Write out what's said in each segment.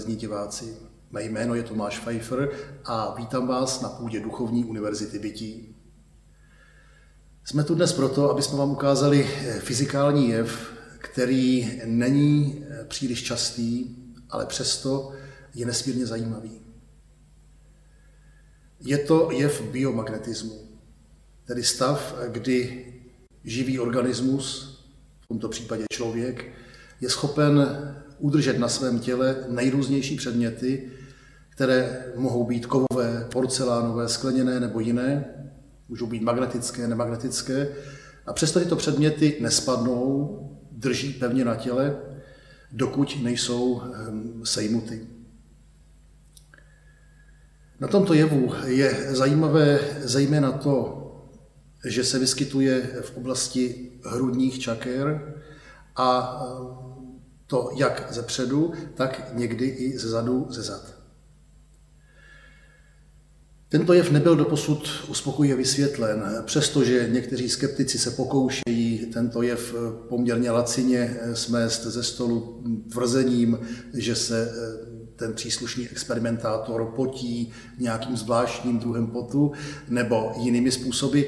televizní diváci. Mé jméno je Tomáš Pfeiffer a vítám vás na půdě Duchovní univerzity bytí. Jsme tu dnes proto, aby jsme vám ukázali fyzikální jev, který není příliš častý, ale přesto je nesmírně zajímavý. Je to jev biomagnetismu, tedy stav, kdy živý organismus, v tomto případě člověk, je schopen udržet na svém těle nejrůznější předměty, které mohou být kovové, porcelánové, skleněné nebo jiné, můžou být magnetické, nemagnetické, a přesto tyto předměty nespadnou, drží pevně na těle, dokud nejsou sejmuty. Na tomto jevu je zajímavé zejména to, že se vyskytuje v oblasti hrudních čaker a to jak zepředu, tak někdy i zezadu, zezad. Tento jev nebyl doposud uspokojivě vysvětlen, přestože někteří skeptici se pokoušejí tento jev poměrně lacině smést ze stolu tvrzením, že se ten příslušný experimentátor potí nějakým zvláštním druhem potu nebo jinými způsoby,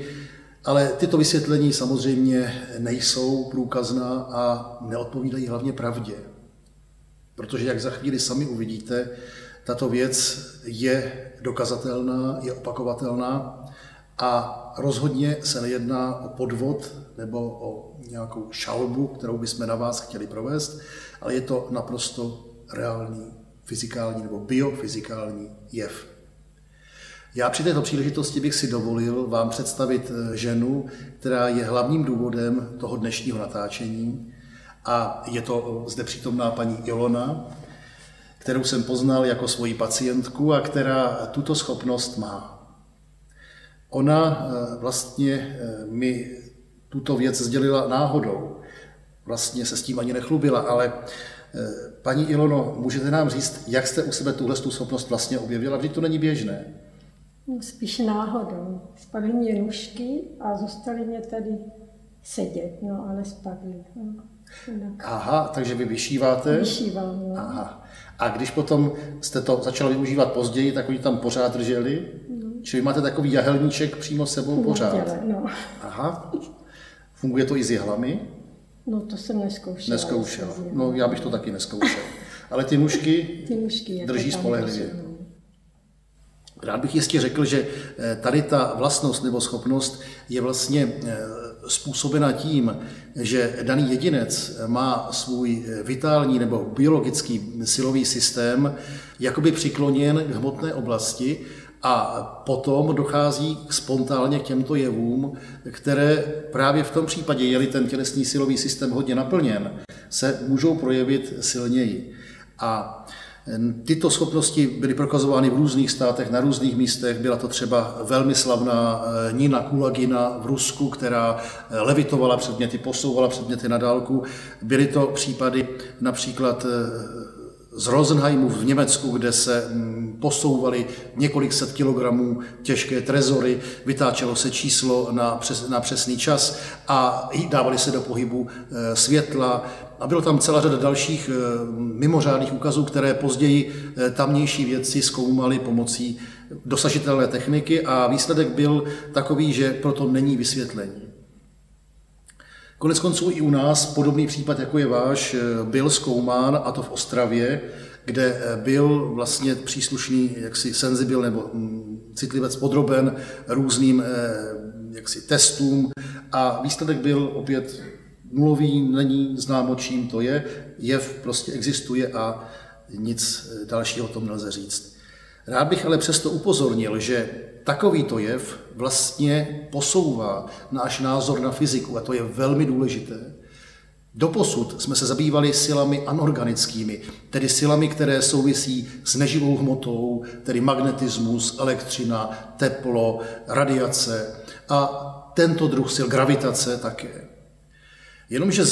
ale tyto vysvětlení samozřejmě nejsou průkazná a neodpovídají hlavně pravdě. Protože, jak za chvíli sami uvidíte, tato věc je dokazatelná, je opakovatelná a rozhodně se nejedná o podvod nebo o nějakou šalbu, kterou bychom na vás chtěli provést, ale je to naprosto reálný fyzikální nebo biofyzikální jev. Já při této příležitosti bych si dovolil vám představit ženu, která je hlavním důvodem toho dnešního natáčení, a je to zde přítomná paní Ilona, kterou jsem poznal jako svoji pacientku a která tuto schopnost má. Ona vlastně mi tuto věc sdělila náhodou. Vlastně se s tím ani nechlubila, ale paní Ilono, můžete nám říct, jak jste u sebe tuhle schopnost vlastně objevila? Vždyť to není běžné. Spíš náhodou. Spadly mě nůžky a zůstaly mě tady sedět, no ale spadly. No. Aha, takže vy vyšíváte? Vyšívám, no. Aha. A když potom jste to začala využívat později, tak oni tam pořád drželi? No. Čili máte takový jahelníček přímo sebou pořád? Těle, no. Aha. Funguje to i s jehlami? No to jsem neskoušela. No já bych to taky neskoušel. Ale ty nůžky drží spolehlivě. Rád bych jistě řekl, že tady ta vlastnost nebo schopnost je vlastně způsobena tím, že daný jedinec má svůj vitální nebo biologický silový systém jakoby přikloněn k hmotné oblasti a potom dochází spontánně k těmto jevům, které právě v tom případě, je-li ten tělesný silový systém hodně naplněn, se můžou projevit silněji. A tyto schopnosti byly prokazovány v různých státech, na různých místech. Byla to třeba velmi slavná Nina Kulagina v Rusku, která levitovala předměty, posouvala předměty na dálku. Byly to případy například z Rosenheimu v Německu, kde se posouvaly několik set kilogramů těžké trezory, vytáčelo se číslo na přesný čas a dávaly se do pohybu světla. A bylo tam celá řada dalších mimořádných úkazů, které později tamnější vědci zkoumali pomocí dosažitelné techniky a výsledek byl takový, že proto není vysvětlení. Koneckonců i u nás podobný případ, jako je váš, byl zkoumán, a to v Ostravě, kde byl vlastně příslušný jaksi senzibil nebo citlivec podroben různým jaksi testům a výsledek byl opět nulový, není známo, čím to je, jev prostě existuje a nic dalšího o tom nelze říct. Rád bych ale přesto upozornil, že takovýto jev vlastně posouvá náš názor na fyziku a to je velmi důležité. Doposud jsme se zabývali silami anorganickými, tedy silami, které souvisí s neživou hmotou, tedy magnetismus, elektřina, teplo, radiace a tento druh sil, gravitace také. Jenomže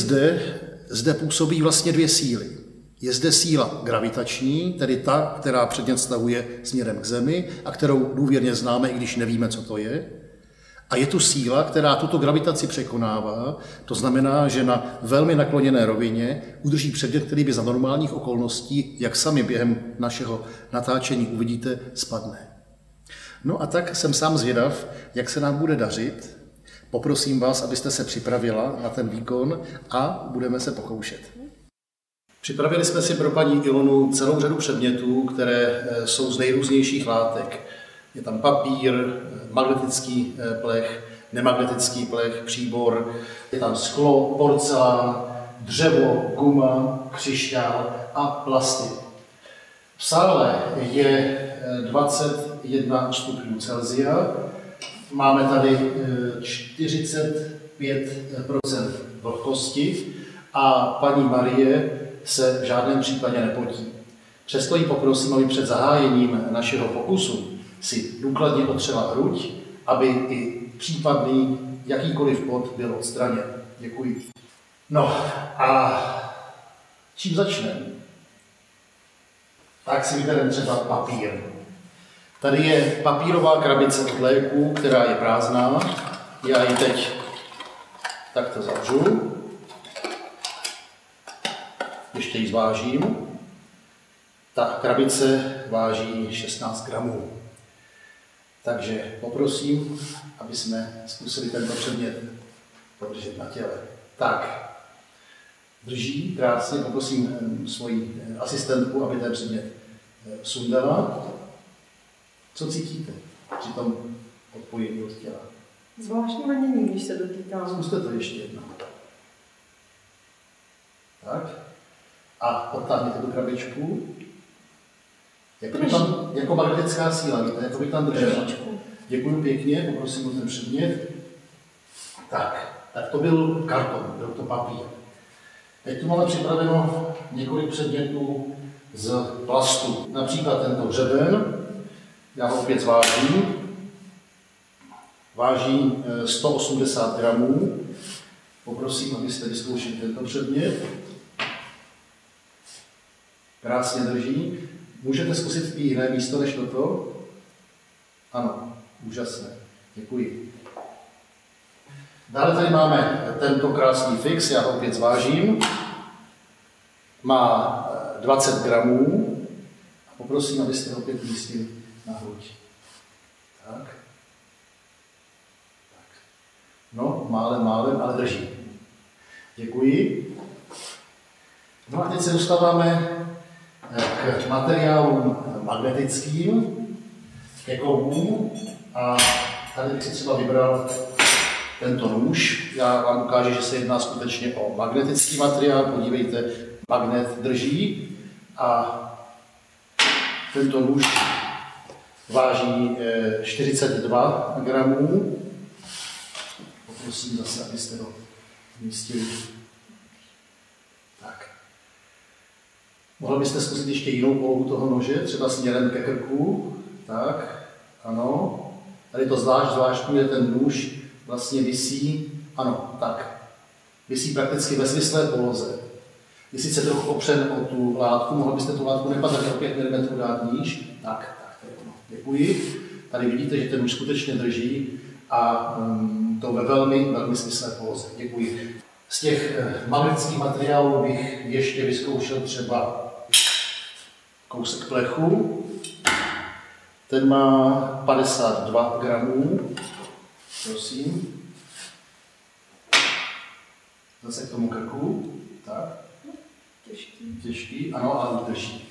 zde působí vlastně dvě síly. Je zde síla gravitační, tedy ta, která předmět stahuje směrem k Zemi a kterou důvěrně známe, i když nevíme, co to je. A je tu síla, která tuto gravitaci překonává, to znamená, že na velmi nakloněné rovině udrží předmět, který by za normálních okolností, jak sami během našeho natáčení uvidíte, spadne. No a tak jsem sám zvědav, jak se nám bude dařit. Poprosím vás, abyste se připravila na ten výkon a budeme se pokoušet. Připravili jsme si pro paní Ilonu celou řadu předmětů, které jsou z nejrůznějších látek. Je tam papír, magnetický plech, nemagnetický plech, příbor, je tam sklo, porcelán, dřevo, guma, křišťál a plasty. V sále je 21 stupňů Celsia, máme tady 45% vlhkosti a paní Marie se v žádném případě nepotí. Přesto ji poprosím, aby před zahájením našeho pokusu si důkladně otřela hruď, aby i případný jakýkoliv pot byl odstraněn. Děkuji. No a čím začneme? Tak si vybereme třeba papír. Tady je papírová krabice od léku, která je prázdná. Já ji teď takto zavřu. Ještě ji zvážím. Ta krabice váží 16 gramů. Takže poprosím, aby jsme zkusili tento předmět podržet na těle. Tak, drží krásně, poprosím svoji asistentku, aby ten předmět sundala. Co cítíte při tom odpojení od těla? Zvláštní ladění, když se dotýkám. Zkuste to ještě jednou. Tak. A odtáhněte tu krabičku. Jako magnetická síla, víte, jako by tam držela. Děkuji pěkně, poprosím o ten předmět. Tak to byl karton, byl to papír. Teď tu máme připraveno několik předmětů z plastu. Například tento hřeben, já ho opět zvážím. Váží 180 gramů. Poprosím, abyste vyzkoušeli tento předmět. Krásně drží. Můžete zkusit i jiné místo než toto? Ano, úžasné. Děkuji. Dále tady máme tento krásný fix, já ho opět zvážím. Má 20 gramů. A poprosím, abyste ho opět umístili na hruď. Tak. No, málem, ale drží. Děkuji. No a teď se dostáváme k materiálům magnetickým, ke kovům, a tady bych si třeba vybral tento nůž. Já vám ukážu, že se jedná skutečně o magnetický materiál. Podívejte, magnet drží a tento nůž váží 42 gramů. Poprosím zase, abyste ho umístili. Tak. Mohli byste zkusit ještě jinou polohu toho nože, třeba směrem ke krku. Tak, ano. Tady to zvláštní, že ten nůž vlastně visí, ano, tak. Visí prakticky ve svislé poloze. Je sice trochu opřen o tu látku, mohli byste tu látku nechat o 5 mm dát níž. Tak, to je ono. Děkuji. Tady vidíte, že ten nůž skutečně drží a to ve velmi svislé poloze. Děkuji. Z těch magnetických materiálů bych ještě vyzkoušel třeba kousek plechu. Ten má 52 gramů. Prosím. Zase k tomu krku. Tak. Těžký, ano, ale udrží.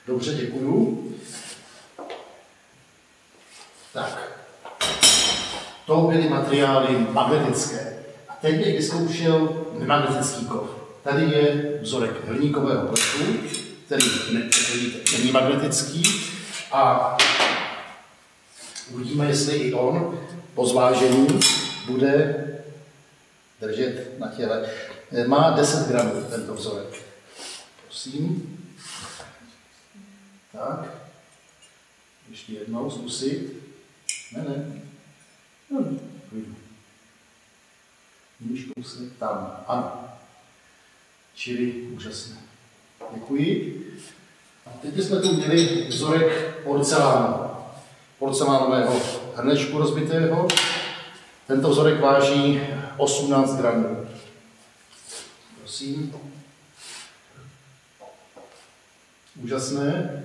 Dobře, děkuju. Tak. To byly materiály magnetické. A teď bych vyzkoušel nemagnetický kov. Tady je vzorek hliníkového plechu, který není magnetický, a uvidíme, jestli i on po zvážení bude držet na těle. Má 10 gramů tento vzorek. Prosím. Tak. Ještě jednou zkusit. Ne. Níž kousek tam. Ano. Čili úžasné. Děkuji. A teď jsme tu měli vzorek porcelánu. Porcelánového hrnečku rozbitého. Tento vzorek váží 18 gramů. Prosím. Úžasné.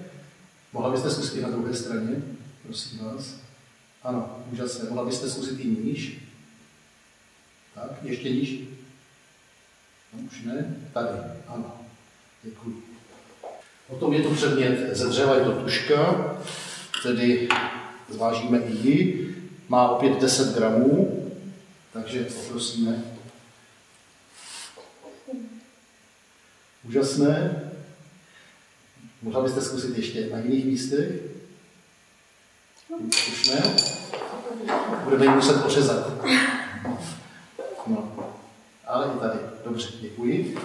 Mohla byste zkusit i na druhé straně? Prosím vás. Ano, úžasné. Mohla byste zkusit i níž? Tak, ještě níž? No, už ne? Tady, ano. Děkuji. Potom je to předmět ze dřeva, je to tužka, tedy zvážíme i ji. Má opět 10 gramů, takže poprosíme. Úžasné. Mohla byste zkusit ještě na jiných místech? Už ne? Budeme ji muset ořezat. No. Ale i tady. Dobře, děkuji.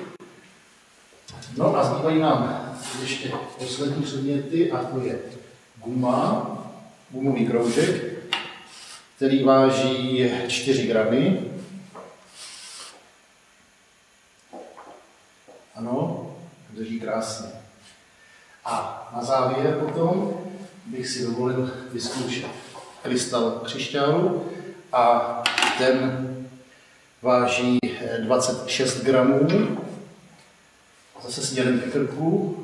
No a zbývají nám ještě poslední předměty, a to je guma, gumový kroužek, který váží 4 gramy. Ano, drží krásně. A na závěr potom bych si dovolil vyzkoušet krystal křišťálu a ten váží 26 gramů. Zase směrem ke krku.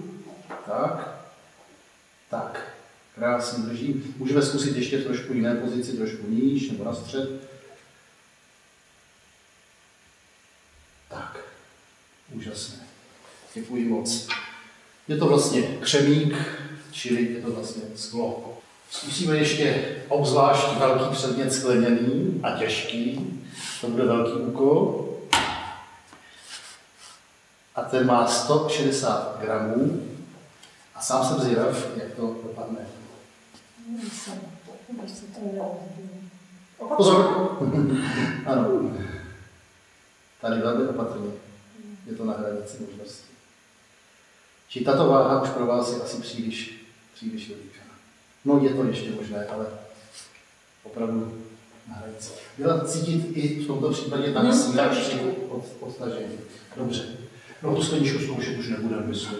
Tak, krásně držím. Můžeme zkusit ještě trošku jiné pozici, trošku níž nebo na střed. Tak, úžasné. Děkuji moc. Je to vlastně křemík, čili je to vlastně sklo. Zkusíme ještě obzvlášť velký předmět skleněný a těžký. To bude velký úkol. A ten má 160 gramů. A sám jsem zvědav, jak to dopadne. Pozor! Ano. Tady velmi opatrně. Je to na hranici možností. Či tato váha už pro vás je asi příliš veliká. No, je to ještě možné, ale opravdu na hranici. Byla cítit i v tomto případě ta síla odtažení. Dobře. No, tu skleničku zkoušet už nebudeme, myslím.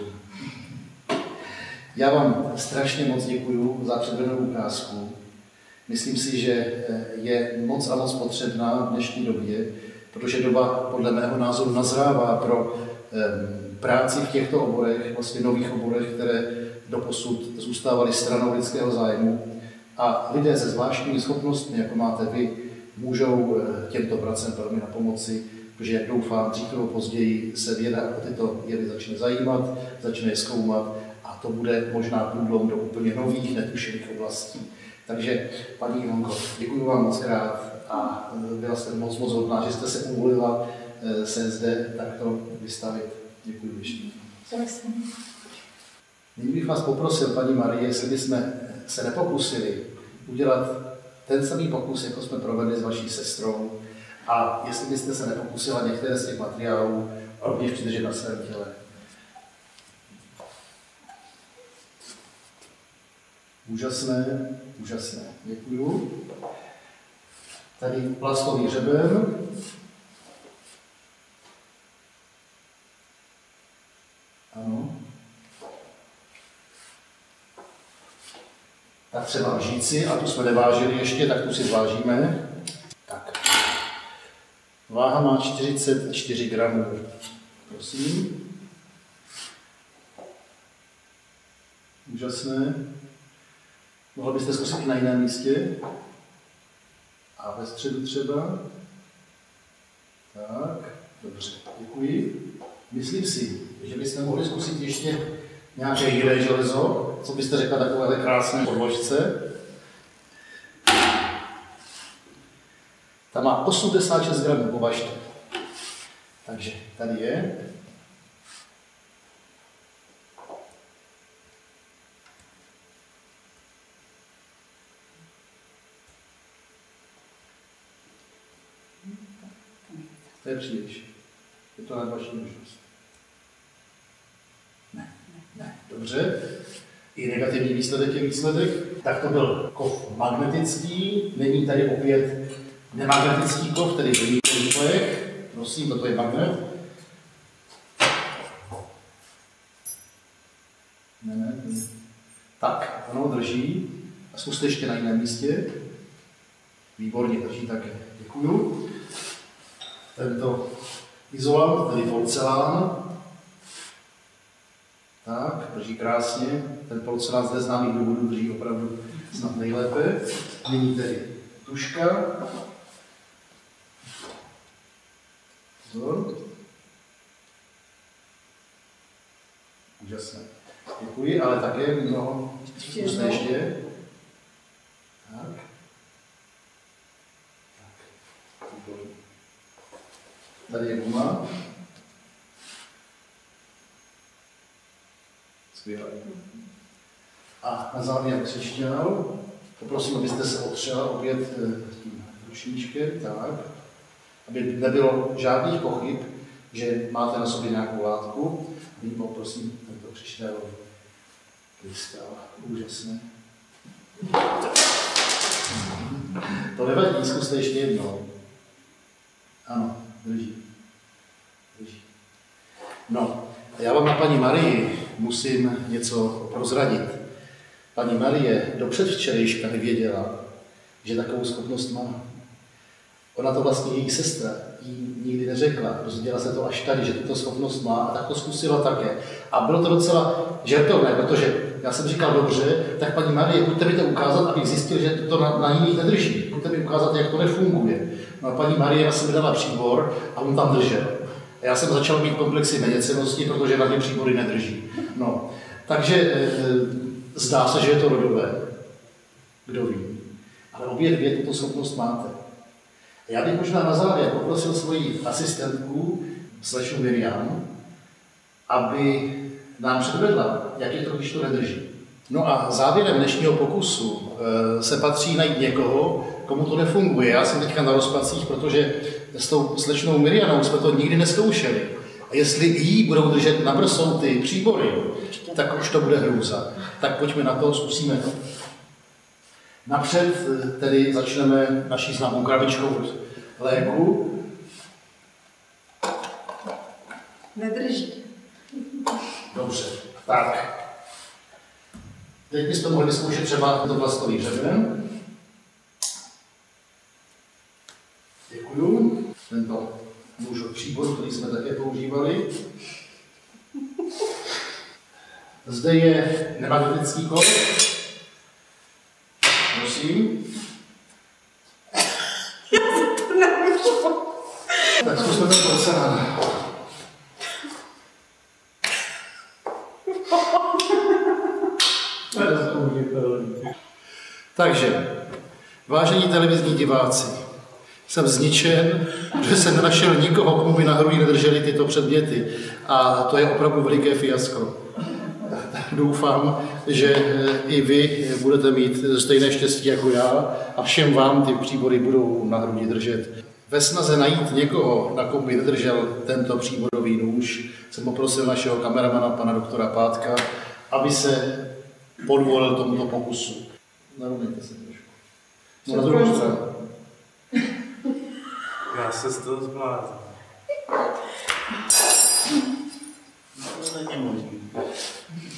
Já vám strašně moc děkuju za předvedenou ukázku. Myslím si, že je moc a moc potřebná v dnešní době, protože doba podle mého názoru nazrává pro práci v těchto oborech, vlastně nových oborech, které doposud zůstávaly stranou lidského zájmu. A lidé se zvláštními schopnostmi, jako máte vy, můžou těmto pracem velmi na pomoci, protože, jak doufám, dřív nebo později se věda o tyto jevy začne zajímat, začne je zkoumat a to bude možná průlom do úplně nových, netušených oblastí. Takže, paní Ilonko, děkuji vám moc krát a byla jste moc hodná, že jste se uvolila se zde takto vystavit. Děkuji ještě. Nyní bych vás poprosil, paní Marie, jestli bychom se nepokusili udělat ten samý pokus, jako jsme provedli s vaší sestrou, a jestli byste se nepokusila některé z těch materiálů rovněž přidržet na svém těle. Úžasné, úžasné. Děkuju. Tady plastový hřeben. Ano. Tak třeba lžíci, a tu jsme nevážili ještě, tak tu si zvážíme. Tak. Váha má 44 gramů. Prosím. Úžasné. Mohla byste zkusit i na jiném místě. A ve středu třeba. Tak, dobře, děkuji. Myslím si, že byste mohli zkusit ještě nějaké jiné železo. Co byste řekla takovéhle krásné podložce? Ta má 86 gramů, považte. Takže tady je. To je příliš. Je to na vaši možnost. Ne, dobře. I negativní výsledek je výsledek. Tak to byl kov magnetický. Není tady opět nemagnetický kov, tedy hliníkový flek. Prosím, toto je magnet. Ne. Tak, ono drží. A zkuste ještě na jiném místě. Výborně, drží také. Děkuju. Tento izolant, tedy porcelán. Tak, drží krásně. Ten porcelán zde známých důvodů drží opravdu snad nejlépe. Nyní tedy tužka. Pozor. Úžasné. Děkuji, ale také mnoho zkusné ještě. Tak. Tady je guma. Skvělé. A na závěr křišťál. Poprosím, abyste se otřel opět tím ručníčkem, tak, aby nebylo žádných pochyb, že máte na sobě nějakou látku. Nyní poprosím tento křišťálový krystal. Úžasné. To nevadí, zkuste ještě jednou. Ano, drží. Drží. No, já vám na paní Marii musím něco prozradit. Paní Marie do předvčerejška nevěděla, že takovou schopnost má. Ona to vlastně její sestra jí nikdy neřekla. Dozvěděla se to až tady, že tuto schopnost má a tak to zkusila také. A bylo to docela žertovné, protože já jsem říkal dobře, tak paní Marie, pojďte mi to ukázat, abych zjistil, že to na jiných nedrží. Pojďte mi ukázat, jak to nefunguje. No a paní Marie na sebe dala příbor a on tam držel. A já jsem začal mít komplexy méněcennosti, protože na ně příbory nedrží. No, takže zdá se, že je to rodové. Kdo ví. Ale obě dvě tuto schopnost máte. A já bych možná na závěr poprosil svoji asistentku, slečnu Miriam, aby nám předvedla, jak je to, když to nedrží. No a závěrem dnešního pokusu se patří najít někoho, komu to nefunguje. Já jsem teďka na rozpacích, protože s tou slečnou Mirianou jsme to nikdy neskoušeli. A jestli jí budou držet na prsou ty příbory, tak už to bude hrůza. Tak pojďme na to, zkusíme to. Napřed tedy začneme naší známou krabičkou léku. Nedrží. Dobře, tak. Teď byste mohli zkoušet třeba to plastový hřeben. Děkuju. Tento nůž od příboru, který jsme také používali. Zde je nemagnetický kód. Prosím. Tak zkusme ten porcelán. Takže, vážení televizní diváci, jsem zničen, že jsem nenašel nikoho, komu by na hrudi nedrželi tyto předměty. A to je opravdu veliké fiasko. Doufám, že i vy budete mít stejné štěstí jako já a všem vám ty příbory budou na hrudi držet. Ve snaze najít někoho, na kom by nedržel tento příborový nůž, jsem poprosil našeho kameramana, pana doktora Pátka, aby se podvolil tomuto pokusu. Narovnejte se trošku. No na druhou stranu. Já se z toho zblázním. To není možné.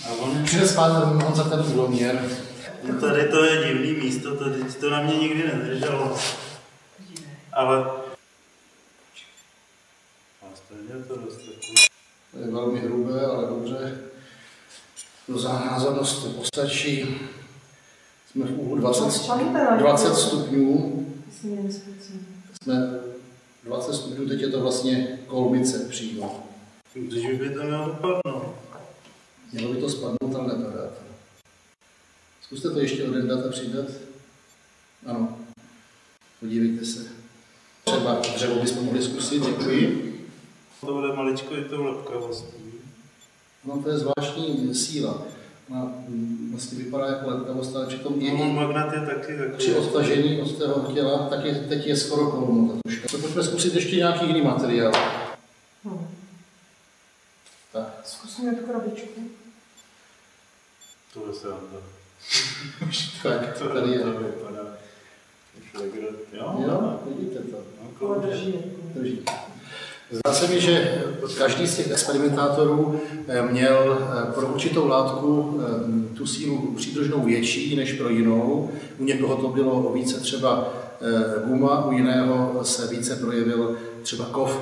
A on Přines pán Honza ten úloměr. No tady to je divný místo, to na mě nikdy nedrželo. Ale... A stejně to dost takový. To je velmi hrubé, ale dobře. Pro zánázornost to postačí. Jsme v úhlu 20 stupňů. Jsme 20 stupňů, teď je to vlastně kolmice přímo. Když by to mělo dopadnout. Mělo by to spadnout, ale nepadá. Zkuste to ještě odendat a přidat. Ano. Podívejte se. Třeba dřevo bychom mohli zkusit, děkuji. To bude maličko i to lepkavostí. No to je zvláštní síla. Ona vlastně vypadá jako lepkavost, ale přitom je magnat je taky takový. Při odtažení od toho těla, tak je, teď je skoro kolmo ta tuška. Tak pojďme zkusit ještě nějaký jiný materiál. Tak. Zkusíme tu krabičku. To je sranda. Tak, to tady je. To vypadá. Jo, vidíte to. Ale drží. Drží. Zdá se mi, že každý z těch experimentátorů měl pro určitou látku tu sílu přídržnou větší než pro jinou. U někoho to bylo o více třeba guma, u jiného se více projevil třeba kov.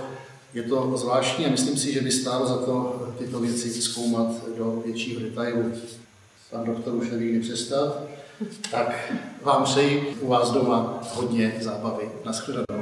Je to zvláštní a myslím si, že by stálo za to tyto věci zkoumat do většího detailu. Pan doktor už neví, kdy přestat, tak vám přeji u vás doma hodně zábavy. Naschledanou.